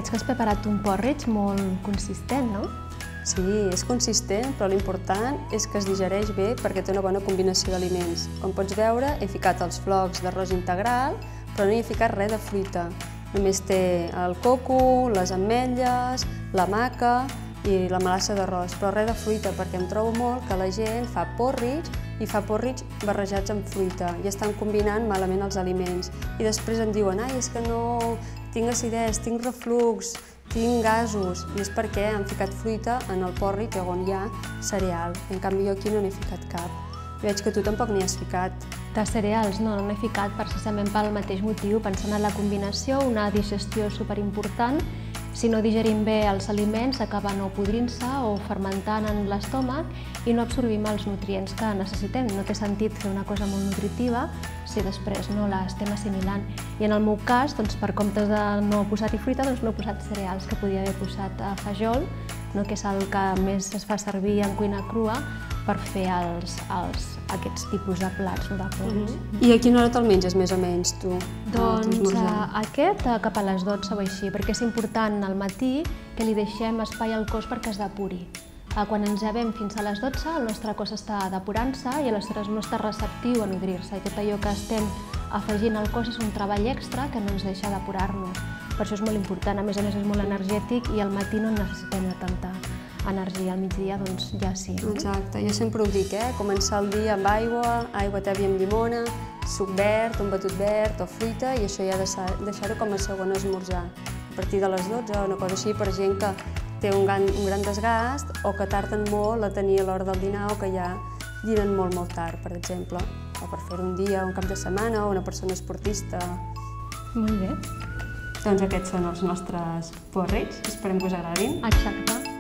veig que has preparat un porridge molt consistent, no? Sí, és consistent, però l'important és que es digereix bé perquè té una bona combinació d'aliments. Com pots veure, he ficat els flocs d'arròs integral, però no hi he ficat res de fruita. Només té el coco, les ametlles, la maca i la melassa d'arròs, però res de fruita, perquè em trobo molt que la gent fa porridge i fa porridge barrejats amb fruita i estan combinant malament els aliments. I després em diuen, ai, és que no tinc acidesa, tinc reflux, tinc gasos, i és perquè han ficat fruita en el porridge on hi ha cereal. En canvi, jo aquí no n'he ficat cap. I veig que tu tampoc n'hi has ficat. De cereals no n'he ficat precisament pel mateix motiu, pensant en la combinació, una digestió superimportant. Si no digerim bé els aliments, acaben o podrint-se o fermentant en l'estómac i no absorbim els nutrients que necessitem. No té sentit fer una cosa molt nutritiva si després no l'estem assimilant. I en el meu cas, per comptes de no posar-hi fruita, no he posat cereals, que podia haver posat fajol, que és el que més es fa servir en cuina crua per fer aquests tipus de plats de porridge. I a quina hora te'l menges, més o menys, tu? Doncs aquest cap a les 12 o així, perquè és important al matí que li deixem espai al cos perquè es depuri. Quan ens llevem fins a les 12, el nostre cos està depurant-se i aleshores no està receptiu a nodrir-se. I tot allò que estem afegint al cos és un treball extra que no ens deixa depurar-nos. Per això és molt important, a més és molt energètic i al matí no necessitem de tanta energia, al migdia doncs ja sí. Exacte, jo sempre ho dic, començar el dia amb aigua, aigua tèbia amb llimona, suc verd, un batut verd o fruita i això ja deixar-ho com a segon esmorzar. A partir de les 12, una cosa així per gent que té un gran desgast o que tarden molt a tenir a l'hora del dinar o que ja dinen molt tard, per exemple. O per fer un dia, un cap de setmana o una persona esportista. Molt bé. Doncs aquests són els nostres porridge, esperem que us agradin. Exacte.